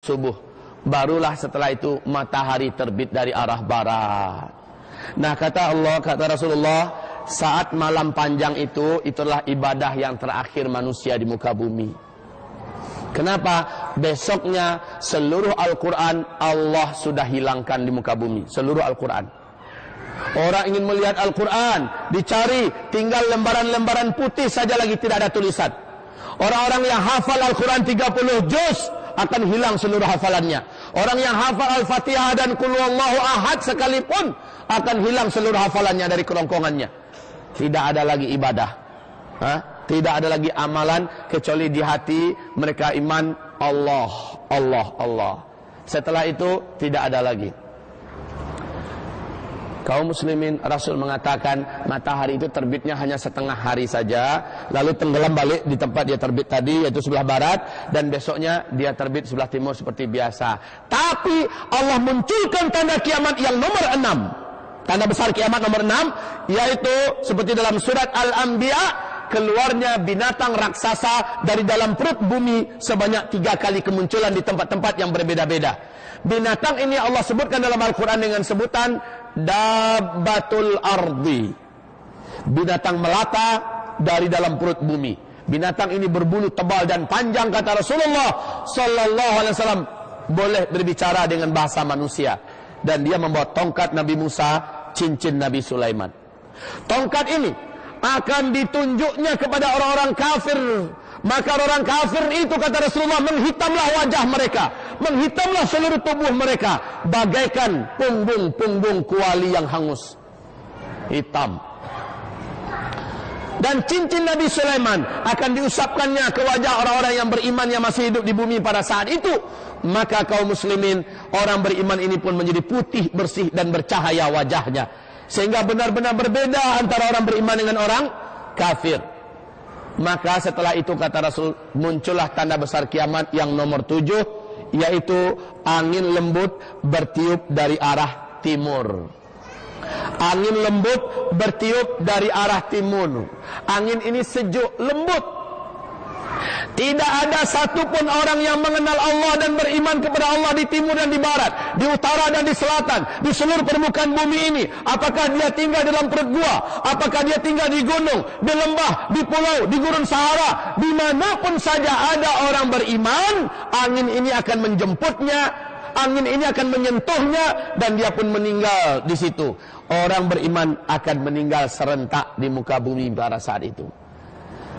subuh. Barulah setelah itu matahari terbit dari arah barat. Nah, kata Allah, kata Rasulullah, saat malam panjang itu, itulah ibadah yang terakhir manusia di muka bumi. Kenapa? Besoknya seluruh Al-Quran Allah sudah hilangkan di muka bumi. Seluruh Al-Quran. Orang ingin melihat Al-Quran, dicari, tinggal lembaran-lembaran putih saja lagi, tidak ada tulisan. Orang-orang yang hafal Al-Quran 30 juz akan hilang seluruh hafalannya. Orang yang hafal Al-Fatihah dan Qul Huwallahu Ahad sekalipun akan hilang seluruh hafalannya dari kerongkongannya. Tidak ada lagi ibadah. Tidak ada lagi amalan kecuali di hati mereka iman Allah, Allah, Allah. Setelah itu tidak ada lagi. Kaum muslimin, Rasul mengatakan matahari itu terbitnya hanya setengah hari saja, lalu tenggelam balik di tempat dia terbit tadi, yaitu sebelah barat, dan besoknya dia terbit sebelah timur seperti biasa. Tapi Allah munculkan tanda kiamat yang nomor 6. Tanda besar kiamat nomor 6, yaitu seperti dalam surat Al-Anbiya, keluarnya binatang raksasa dari dalam perut bumi sebanyak 3 kali kemunculan di tempat-tempat yang berbeda-beda. Binatang ini Allah sebutkan dalam Al-Quran dengan sebutan Dabbatul Ardi, binatang melata dari dalam perut bumi. Binatang ini berbulu tebal dan panjang, kata Rasulullah Sallallahu Alaihi Wasallam, boleh berbicara dengan bahasa manusia. Dan dia membawa tongkat Nabi Musa, cincin Nabi Sulaiman. Tongkat ini akan ditunjuknya kepada orang-orang kafir. Maka orang kafir itu, kata Rasulullah, menghitamlah wajah mereka, menghitamlah seluruh tubuh mereka, bagaikan punggung-punggung kuali yang hangus, hitam. Dan cincin Nabi Sulaiman akan diusapkannya ke wajah orang-orang yang beriman yang masih hidup di bumi pada saat itu. Maka kaum muslimin, orang beriman ini pun menjadi putih, bersih dan bercahaya wajahnya, sehingga benar-benar berbeda antara orang beriman dengan orang kafir. Maka setelah itu, kata Rasul, muncullah tanda besar kiamat yang nomor 7, yaitu angin lembut bertiup dari arah timur. Angin lembut bertiup dari arah timur. Angin ini sejuk, lembut. Tidak ada satupun orang yang mengenal Allah dan beriman kepada Allah di timur dan di barat, di utara dan di selatan, di seluruh permukaan bumi ini. Apakah dia tinggal dalam perut gua, apakah dia tinggal di gunung, di lembah, di pulau, di gurun Sahara, dimanapun saja ada orang beriman, angin ini akan menjemputnya, angin ini akan menyentuhnya, dan dia pun meninggal di situ. Orang beriman akan meninggal serentak di muka bumi pada saat itu.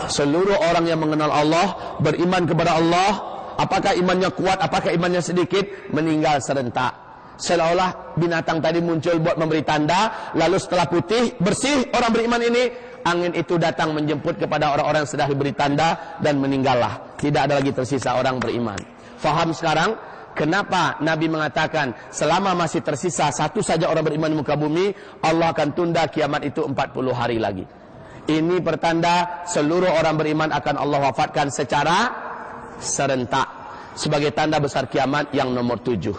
Seluruh orang yang mengenal Allah, beriman kepada Allah, apakah imannya kuat, apakah imannya sedikit, meninggal serentak. Seolah-olah binatang tadi muncul buat memberi tanda, lalu setelah putih, bersih orang beriman ini, angin itu datang menjemput kepada orang-orang yang sudah diberi tanda, dan meninggallah. Tidak ada lagi tersisa orang beriman. Faham sekarang kenapa Nabi mengatakan selama masih tersisa satu saja orang beriman di muka bumi, Allah akan tunda kiamat itu 40 hari lagi. Ini pertanda seluruh orang beriman akan Allah wafatkan secara serentak, sebagai tanda besar kiamat yang nomor 7.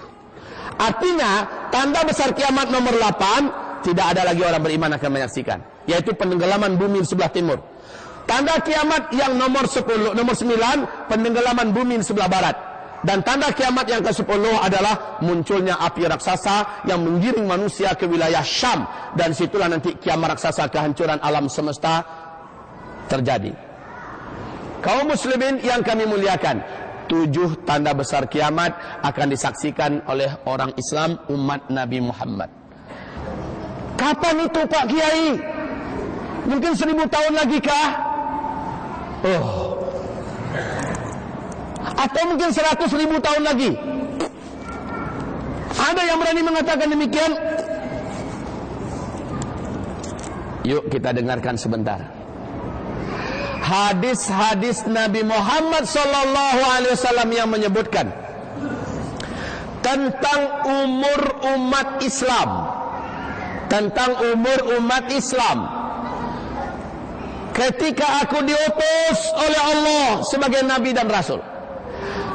Artinya tanda besar kiamat nomor 8 tidak ada lagi orang beriman akan menyaksikan, yaitu penenggelaman bumi di sebelah timur. Tanda kiamat yang nomor 10, nomor 9, penenggelaman bumi di sebelah barat. Dan tanda kiamat yang ke-10 adalah munculnya api raksasa yang menggiring manusia ke wilayah Syam. Dan situlah nanti kiamat raksasa, kehancuran alam semesta terjadi. Kaum muslimin yang kami muliakan, 7 tanda besar kiamat akan disaksikan oleh orang Islam umat Nabi Muhammad. Kapan itu Pak Kiai? Mungkin 1000 tahun lagi kah? Atau mungkin 100.000 tahun lagi? Ada yang berani mengatakan demikian? Yuk kita dengarkan sebentar. Hadis-hadis Nabi Muhammad Sallallahu Alaihi Wasallam yang menyebutkan tentang umur umat Islam, tentang umur umat Islam ketika aku diutus oleh Allah sebagai Nabi dan Rasul,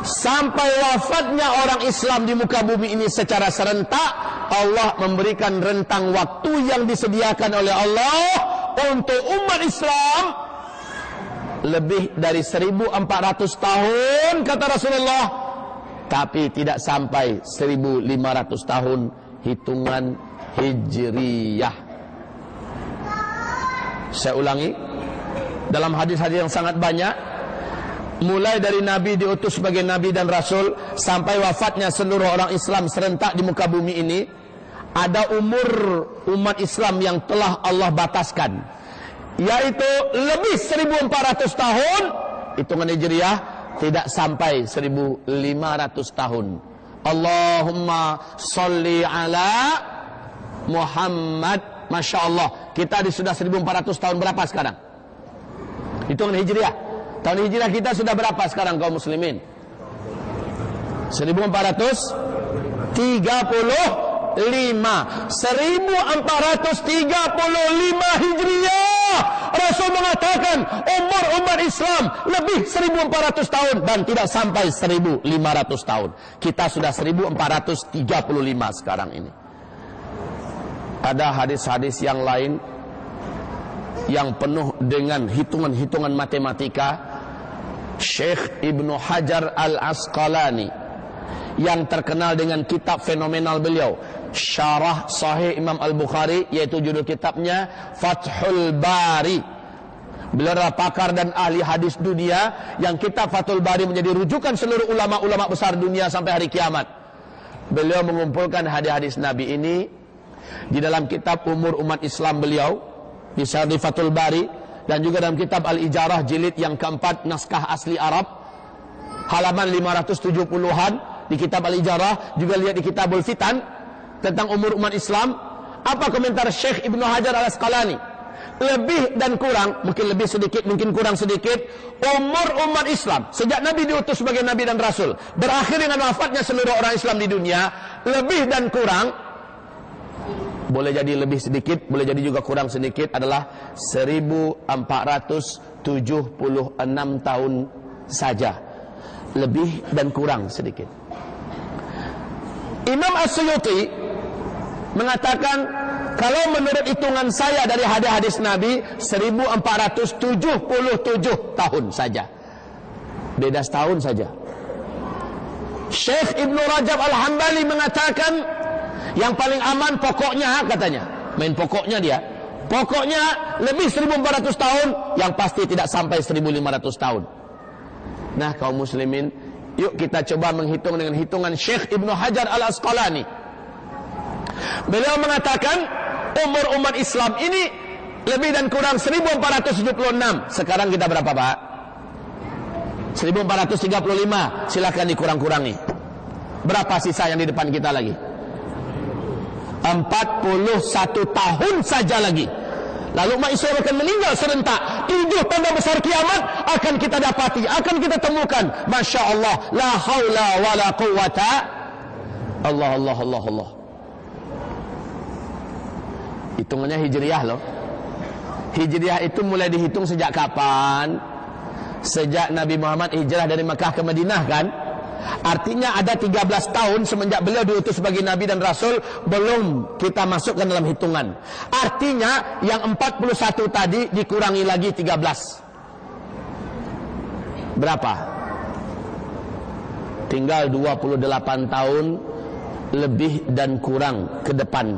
sampai wafatnya orang Islam di muka bumi ini secara serentak, Allah memberikan rentang waktu yang disediakan oleh Allah untuk umat Islam lebih dari 1400 tahun, kata Rasulullah, tapi tidak sampai 1500 tahun hitungan Hijriyah. Saya ulangi, dalam hadis-hadis yang sangat banyak, mulai dari Nabi diutus sebagai Nabi dan Rasul sampai wafatnya seluruh orang Islam serentak di muka bumi ini, ada umur umat Islam yang telah Allah bataskan, yaitu lebih 1400 tahun. Hitungan Hijriyah tidak sampai 1500 tahun. Allahumma sholli ala Muhammad. Masya Allah, kita sudah 1400 tahun berapa sekarang? Hitungan Hijriyah. Tahun Hijriyah kita sudah berapa sekarang kaum muslimin? 1435. 1435 Hijriyah. Rasul mengatakan umur umat Islam lebih 1400 tahun dan tidak sampai 1500 tahun. Kita sudah 1435 sekarang ini. Ada hadis-hadis yang lain yang penuh dengan hitungan-hitungan matematika. Syekh Ibnu Hajar Al-Asqalani yang terkenal dengan kitab fenomenal beliau, Syarah Sahih Imam Al-Bukhari, yaitu judul kitabnya Fathul Bari. Beliau adalah pakar dan ahli hadis dunia, yang kitab Fathul Bari menjadi rujukan seluruh ulama-ulama besar dunia sampai hari kiamat. Beliau mengumpulkan hadis-hadis Nabi ini di dalam kitab Umur Umat Islam beliau, di Syarah Fathul Bari, dan juga dalam kitab Al-Ijarah jilid yang keempat, naskah asli Arab, halaman 570-an di kitab Al-Ijarah. Juga lihat di Kitabul Fitan tentang umur umat Islam. Apa komentar Syekh Ibnu Hajar Al-Asqalani? Lebih dan kurang, mungkin lebih sedikit, mungkin kurang sedikit, umur umat Islam sejak Nabi diutus sebagai Nabi dan Rasul berakhir dengan wafatnya seluruh orang Islam di dunia, lebih dan kurang, boleh jadi lebih sedikit, boleh jadi juga kurang sedikit, adalah 1476 tahun saja. Lebih dan kurang sedikit. Imam As-Suyuti mengatakan, kalau menurut hitungan saya dari hadis-hadis Nabi, 1477 tahun saja. Beda setahun saja. Syekh Ibnu Rajab Al-Hambali mengatakan, yang paling aman pokoknya, katanya, main pokoknya dia, pokoknya lebih 1400 tahun, yang pasti tidak sampai 1500 tahun. Nah kaum muslimin, yuk kita coba menghitung dengan hitungan Syekh Ibnu Hajar Al-Asqalani. Beliau mengatakan umur umat Islam ini lebih dan kurang 1476. Sekarang kita berapa Pak? 1435. Silakan dikurang-kurangi. Berapa sisa yang di depan kita lagi? 41 tahun saja lagi. Lalu umat Islam akan meninggal serentak. 7 tanda besar kiamat akan kita dapati, akan kita temukan. Masya Allah, la haula wa la quwata. Allah. Hitungannya Hijriyah loh. Hijriyah itu mulai dihitung sejak kapan? Sejak Nabi Muhammad hijrah dari Mekah ke Madinah kan? Artinya ada 13 tahun semenjak beliau diutus sebagai Nabi dan Rasul, belum kita masukkan dalam hitungan. Artinya yang 41 tadi dikurangi lagi 13. Berapa? Tinggal 28 tahun lebih dan kurang ke depan.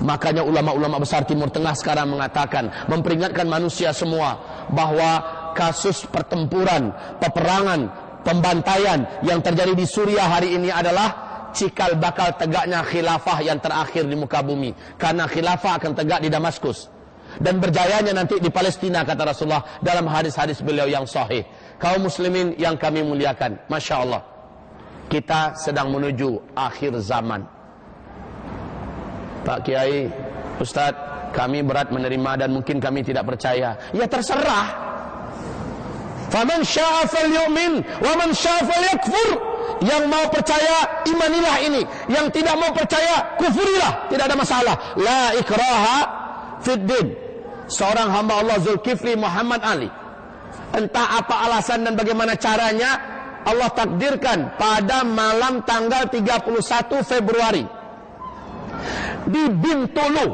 Makanya ulama-ulama besar Timur Tengah sekarang mengatakan, memperingatkan manusia semua bahwa kasus pertempuran, peperangan, pembantaian yang terjadi di Suriah hari ini adalah cikal bakal tegaknya khilafah yang terakhir di muka bumi. Karena khilafah akan tegak di Damaskus dan berjayanya nanti di Palestina, kata Rasulullah dalam hadis-hadis beliau yang sahih. Kaum muslimin yang kami muliakan, Masya Allah, kita sedang menuju akhir zaman. Pak Kiai, Ustadz, kami berat menerima dan mungkin kami tidak percaya. Ya terserah. Faman syaa falyu'min wa man syaa falyakfur. Yang mau percaya, imanilah ini. Yang tidak mau percaya, kufurilah. Tidak ada masalah. La ikraha fid din. Seorang hamba Allah Zulkifli Muhammad Ali, entah apa alasan dan bagaimana caranya, Allah takdirkan pada malam tanggal 31 Februari di Bintulu,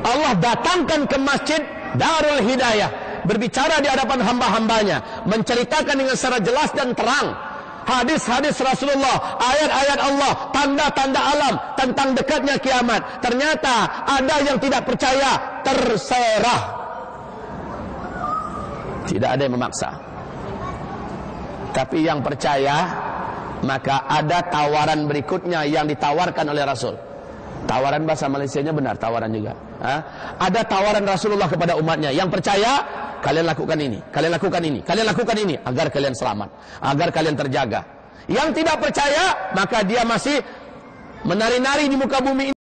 Allah datangkan ke masjid Darul Hidayah, berbicara di hadapan hamba-hambanya, menceritakan dengan secara jelas dan terang hadis-hadis Rasulullah, ayat-ayat Allah, tanda-tanda alam tentang dekatnya kiamat. Ternyata ada yang tidak percaya, terserah. Tidak ada yang memaksa. Tapi yang percaya, maka ada tawaran berikutnya yang ditawarkan oleh Rasul. Tawaran bahasa Malaysianya benar, tawaran juga. Ada tawaran Rasulullah kepada umatnya. Yang percaya, kalian lakukan ini, kalian lakukan ini, kalian lakukan ini, agar kalian selamat, agar kalian terjaga. Yang tidak percaya, maka dia masih menari-nari di muka bumi ini.